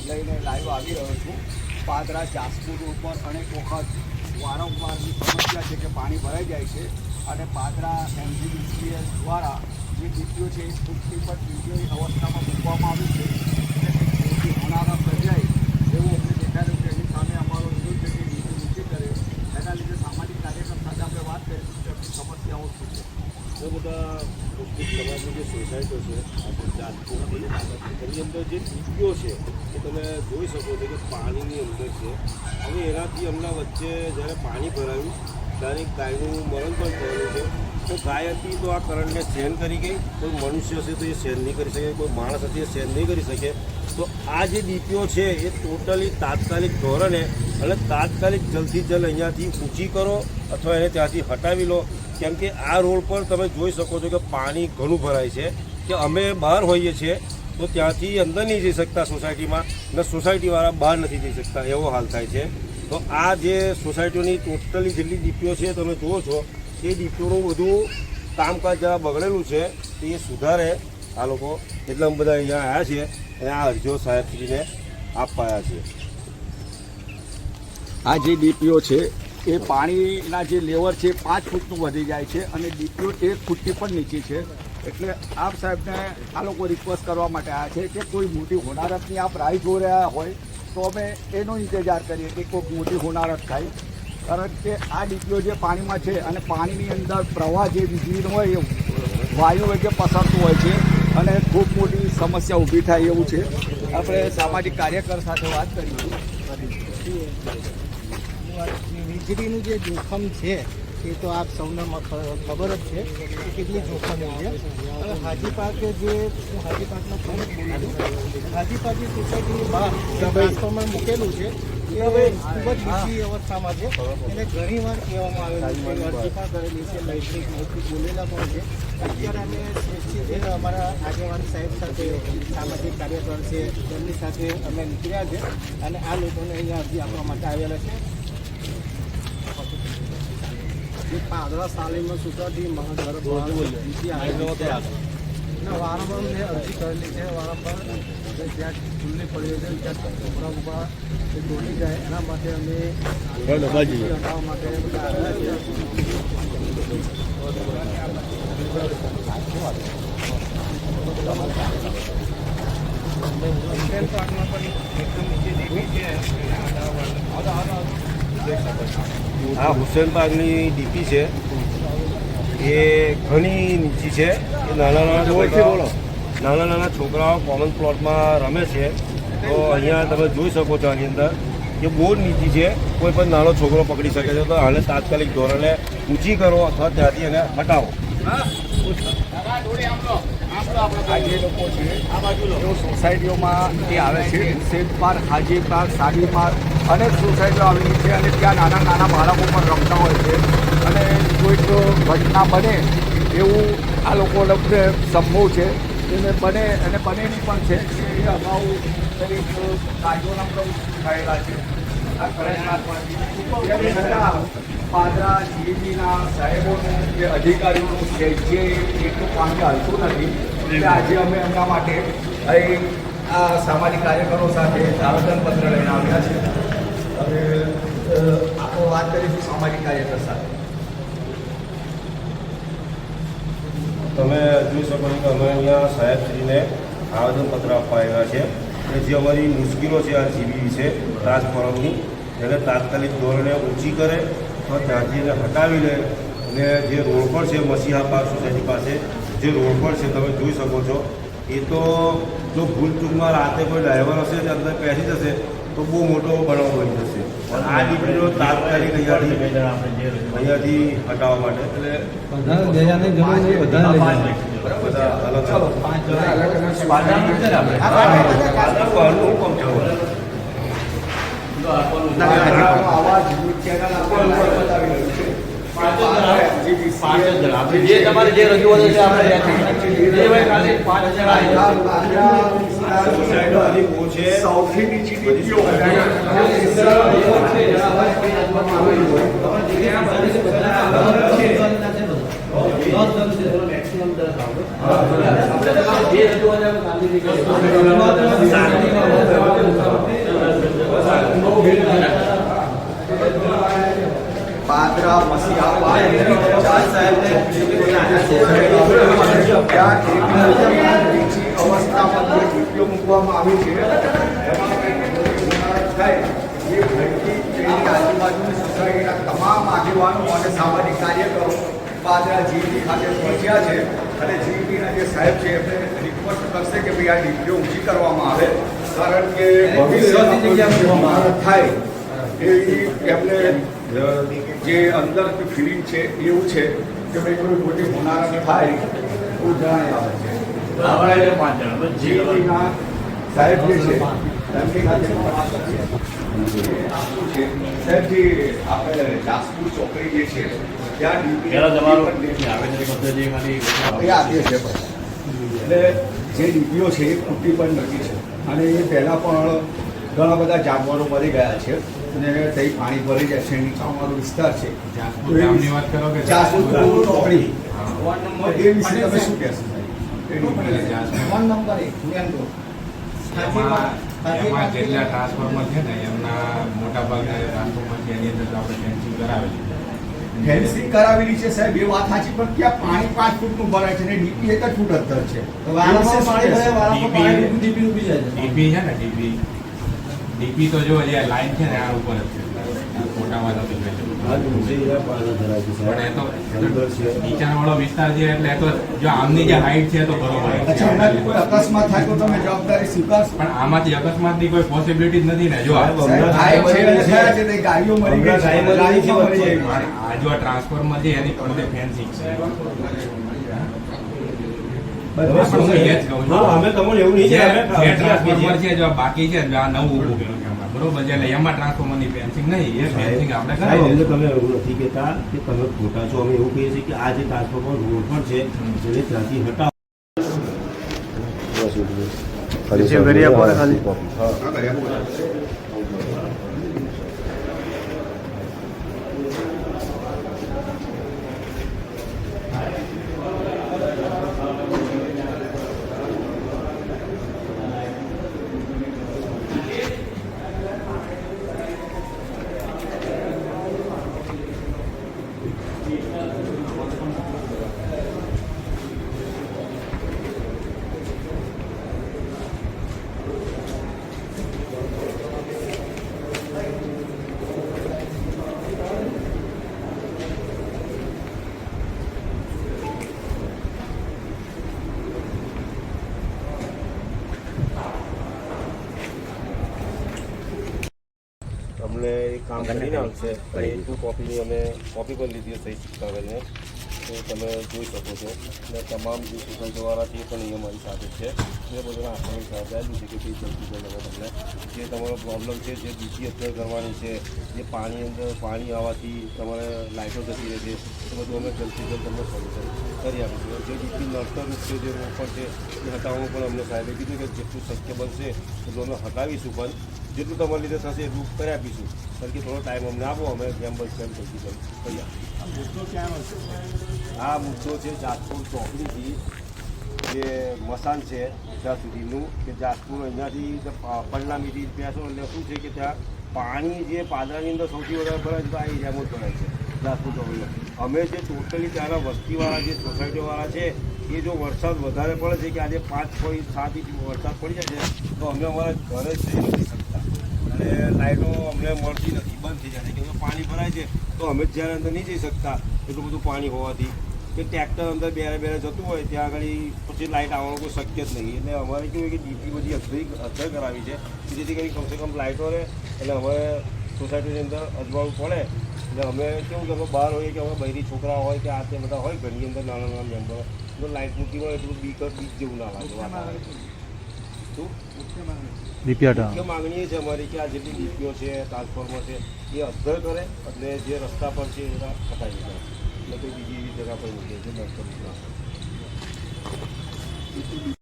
લઈને લાઈવ આવી રહ્યો છું. પાદરા જાસપુર રોડ પર અનેક વખત વારંવારની સમસ્યા છે કે પાણી ભરાઈ જાય છે અને પાદરા MGBCL દ્વારા જે ડીપીઓ છે એ પૂરતી પણ ડીપીઓની અવસ્થામાં મૂકવામાં આવી છે અને હોનારા સર્જાય એવું અમને દેખાડ્યું છે. એની સામે અમારો વિરોધ છે કે ડીપી નીચે કરે. એના લીધે સામાજિક કાર્યક્રમ સાથે આપણે વાત કરીશું કે આપણી સમસ્યાઓ શું છે. એ બધા મુસ્લિમ સમાજની જે સોસાયટીઓ છે આપણે જાતપુરની એની અંદર જે ડીપીઓ છે એ તમે જોઈ શકો છો કે પાણીની અંદર છે. હવે એનાથી હમણાં વચ્ચે જ્યારે પાણી ભરાયું ત્યારે ગાયનું મરણ પણ થયેલું છે. તો ગાય હતી તો આ કરંટને સહન કરી ગઈ. કોઈ મનુષ્ય હશે તો એ સહન નહીં કરી શકે, કોઈ માણસ હશે એ સહન નહીં કરી શકે. તો આ જે ડીપીઓ છે એ ટોટલી તાત્કાલિક ધોરણે અને તાત્કાલિક જલ્દથી જલ્દ અહીંયાથી ઊંચી કરો અથવા એને ત્યાંથી હટાવી લો. કેમ કે આ રોડ પર તમે જોઈ શકો છો કે પાણી ઘણું ભરાય છે કે અમે બહાર હોઈએ છીએ તો ત્યાંથી અંદર નહીં જઈ શકતા સોસાયટીમાં ને સોસાયટીવાળા બહાર નથી જઈ શકતા એવો હાલ થાય છે. તો આ જે સોસાયટીઓની ટોટલી જેટલી ડીપીઓ છે તમે જુઓ છો એ ડીપીઓનું બધું કામકાજ જરા બગડેલું છે તો એ સુધારે આ લોકો. એટલે અમે બધા અહીંયા આવ્યા છીએ અને આ અરજીઓ સાહેબશ્રીને આપવાયા છીએ. આ જે ડીપીઓ છે એ પાણીના જે લેવલ છે 5 ફૂટનું વધી જાય છે અને ડીપીઓ 1 ફૂટથી પણ નીચે છે. એટલે આપ સાહેબને આ લોકો રિક્વેસ્ટ કરવા માટે આવ્યા છે કે કોઈ મોટી હોનારતની આપ રાહ જોઈ રહ્યા હોય તો અમે એનો ઇંતજાર કરીએ કે કોઈ મોટી હોનારત થાય. કારણ કે આ ડીપીઓ જે પાણીમાં છે અને પાણીની અંદર પ્રવાહ જે વીજળીનો હોય એ વાયુ વેગે પસરતું હોય છે અને ખૂબ મોટી સમસ્યા ઊભી થાય એવું છે. આપણે સામાજિક કાર્યકર સાથે વાત કરીશું. વીજળીનું જે જોખમ છે એ તો આપ સૌને ખબર જ છે કે કેટલી જોખમી છે. હવે હાજી પાર્ક જે હું હાજી પાર્કનો પ્રમુખ બોલું છું. હાજી પાર્કની સોસાયટીની બહાર ટ્રાન્સફોર્મર મૂકેલું છે એ હવે ખૂબ જ નીચી અવસ્થામાં છે. એને ઘણી વાર કહેવામાં આવેલું છે, અરજી પણ કરેલી છે, લેખિત બોલેલા પણ છે. અત્યારે અમે શ્રેષ્ઠી અમારા આગેવાન સાહેબ સાથે સામાજિક કાર્યકર છે એમની સાથે અમે નીકળ્યા છે અને આ લોકોને અહીંયા અરજી આપવા માટે આવેલા છે. પાદરા તાલીમમાં સોસાયટી વારંવાર મેં અરજી કરેલી છે. વારંવાર જ્યાં ખુલ્લી પડી છે ત્યાં છોકરા બોકરા એ દોડી જાય એના માટે અમે હટાવવા માટે આવ્યા છીએ. પાર્કમાં પણ એકદમ નીચે દેવી છે. આ હુસેન પાર્કની ડીપી છે એ ઘણી નીચી છે. એ નાના છોકરાઓ કોમન પ્લોટમાં રમે છે. તો અહીંયા તમે જોઈ શકો છો આની અંદર કે બહુ જ નીચી છે. કોઈ પણ નાનો છોકરો પકડી શકે છે. તો આને તાત્કાલિક ધોરણે ઊંચી કરો અથવા ત્યાંથી એને હટાવો. આ જે લોકો છે એઓ સોસાયટીઓમાં જે આવે છે હુસેન પાર્ક, હાજી પાર્ક, સાદી પાર્ક અનેક સોસાયટીઓ આવેલી છે અને ત્યાં નાના નાના બાળકો પણ રમતા હોય છે અને કોઈક ઘટના બને એવું આ લોકોને સંભવ છે. એને બને અને બનેની પણ છે કે એ અગાઉ દરેક કાયદોના પ્રવૃત્તિ થયેલા છે. આ ખરેખર પાદરા જીબીના સાહેબોનું કે અધિકારીઓનું જે એટલું પાણી હાલતું નથી એટલે આજે અમે એમના માટે અહીં આ સામાજિક કાર્યકરો સાથે આવેદનપત્ર લઈને આવ્યા છે. હવે આપણે વાત કરીશું સામાજિક કાર્યકર સાથે. તમે જોઈ શકો છો કે અમે અહીંયા સાહેબશ્રીને આવેદનપત્ર આપવા આવ્યા છે કે જે અમારી મુશ્કેલો છે આ જીબી છે ટ્રાન્સફોર્મરની એને તાત્કાલિક ધોરણે ઊંચી કરે અથવા ત્યાંથી એને હટાવી લે. અને જે રોડ પર છે મસીહા પાર્ક સોસાયટી પાસે જે રોડ પર છે તમે જોઈ શકો છો એ તો જો ભૂલ ચૂકમાં રાતે કોઈ ડ્રાઈવર હશે તે અંદર બેસી જશે તો બહુ મોટો બનાવ બની જશે. આ ડીપીઓ તાત્કાલિક અહીંયાથી હટાવવા માટે એટલે જે તમારે જે રજૂઆત છે આપણે સૌથી નીચી ડીપીઓ જે રજૂઆત મૂકવામાં આવી છે એમાં કંઈક મોટી ઇમારત થાય એ ભયથી તેની આજુબાજુની સોસાયટીના તમામ આગેવાનો અને સામાજિક કાર્યકરો પાદરા જીઈબી ખાતે પહોંચ્યા છે અને જીઈબીના જે સાહેબ છે એમને રિક્વેસ્ટ કરશે કે ભાઈ આ ડીપીઓ ઊંચી કરવામાં આવે કારણ કે ભવિષ્યમાં કોઈ ઇમારત થાય એવી એમને જે અંદર ફિલિંગ છે એવું છે કે ભાઈ કોઈ મોટી હોનારત થાય એવું જણાઈ આવે છે જીઈબીના સાહેબ જે છે એમની સાથે પણ વાત કરીએ. સાહેબજી આપણે જાસપુર ચોકડી જે છે ત્યાં પહેલા તમારું ડીપી આવેદન પદ્ધતિમાંથી એ આદેશ છે એટલે જે ડીપીઓ છે એ ખૂટી પણ નથી છે અને એ પહેલાં પણ ઘણા બધા જાનવરો મરી ગયા છે અને ત્યાં પાણી ભરી જાય છે નીચાણવાળો વિસ્તાર છે ગામની વાત કરો કે જાસપુર ચોકડી એ વિશે તમે શું કહેશો ફોન નંબર 1 એમાં જેટલા ટ્રાન્સફોર્મર છે ને એમના મોટા ભાગના ટ્રાન્સફોર્મર છે એની અંદર તો આપણે ફેન્સિંગ કરાવેલી ફેન્સિંગ કરાવેલી છે સાહેબ એ વાત સાચી પણ ત્યાં પાણી 5 ફૂટનું ભરાય છે અને ડીપી 1 જ ફૂટ અંતર છે તો વાળામાં પાણી ભરાય, વાળામાં પાણી ડૂબી જાય છે. ડીપી છે ને ડીપી તો જો જે લાઈન છે ને આ ઉપર જ છે ફોટામાં તો દેખાય છે. પણ એ તો નીચાણવાળો વિસ્તાર છે એટલે એ તો જો આમની જે હાઈટ છે તો બરોબર અચ્છા એનાથી કોઈ અકસ્માત થાય તો તમે જવાબદારી સ્વીકારશો પણ આમાંથી અકસ્માતની કોઈ પોસિબિલિટી જ નથી ને જો સાહેબ, થાય છે અને થયા છે તે ગાડીઓ મરી ગઈ છે ગાડીમાં મરી જાય. આ જો આ ટ્રાન્સફોર્મર છે એની ફરતે ફેન્સિંગ છે બધું હું એ જ કહું છું. હા, અમે તમને એવું નહીં જે છે, અમે ટ્રાન્સફોર્મર છે જો બાકી છે જો આ નવું ઊભું કર્યું છે હમણાં, બરોબર છે એટલે એમાં ટ્રાન્સફોર્મરની ફેન્સિંગ નહીં એ ફેન્સિંગ આપણે કરાવી એટલે તમે એવું નથી કહેતા કે તમે ખોટા છો. અમે એવું કહીએ છીએ કે આ જે ટ્રાન્સફોર્મર રોડ પણ છે જેને ત્યાંથી હટાવો. અમને એક કામ કરીને આવશે એ ટુ કોપીની અમે કોપી પણ લીધી સહી સિક્કા કરીને તો તમે જોઈ શકો છો અને તમામ જે સોસાયટીવાળા છે એ પણ એ અમારી સાથે છે એ બધાના આપણને સમજાયેલું છે કે કઈ જલ્દી તમે તમને જે તમારો પ્રોબ્લેમ છે જે બીજી અત્યારે કરવાની છે જે પાણી અંદર પાણી આવવાથી તમારે લાઇટો જતી રહે છે એ બધું અમે જલ્દી જલ્દ તમને સોલ્યુશન કરી આપીશું જે બીજી નડતર છે જે રોડ છે એ હટાવવાનું પણ અમને સાહેબે કીધું કે જેટલું શક્ય બનશે એટલું અમે હટાવીશું પણ જેટલું તમારી લીધે થશે એટલું કરી આપીશું કારણ કે થોડો ટાઈમ અમને આપો અમે જેમ બનશે એમ જલ્દી કરી આપીશું. આ મુદ્દો છે જાસપુર ચોકડીથી જે મસાન છે ત્યાં સુધીનું કે જાસપુર અહીંયાથી પરિણામીથી બેસો એટલે શું છે કે ત્યાં પાણી જે પાદરાની અંદર સૌથી વધારે ભરાય છે તો આ એરિયામાં જ ભરાય છે જાસપુર ચોકડીમાં. અમે જે ટોટલી ત્યાંના વસ્તીવાળા જે સોસાયટીવાળા છે એ જો વરસાદ વધારે પડે છે કે આજે 5.7 ઇંચ વરસાદ પડી જાય છે તો અમે અમારા ઘરે જ જઈ નથી શકતા અને લાઇટો અમને મળતી નથી, બંધ થઈ જાય છે કેમ કે પાણી ભરાય છે તો અમે જ જ્યારે અંદર નહીં જઈ શકતા એટલું બધું પાણી હોવાથી કે ટ્રેક્ટર અંદર બેરે જતું હોય ત્યાં આગળ પછી લાઇટ આવવાનું કોઈ શક્ય જ નહીં. એટલે અમારે કેવું કે ડીપી બધી અસર કરાવી છે જેથી કરી કમસે કમ લાઇટો રહે એટલે અમારે સોસાયટીની અંદર અજવાળું પડે એટલે અમે કેવું કે અમે બહાર હોઈએ કે અમે બહેરી છોકરા હોય કે આ તે બધા હોય ઘરની અંદર નાના નાના મેમ્બરો તો લાઇટ મૂકી હોય એટલું બીક જેવું ના લાગે વાતાવરણ. શું મુખ્ય માગણી એ છે અમારી કે આ જેટલી ડીપીઓ છે ટ્રાન્સફોર્મર છે એ અસર કરે એટલે જે રસ્તા પર છે એના હટાવી જાય એટલે કોઈ બીજી એવી જગ્યા પર મૂકે છે.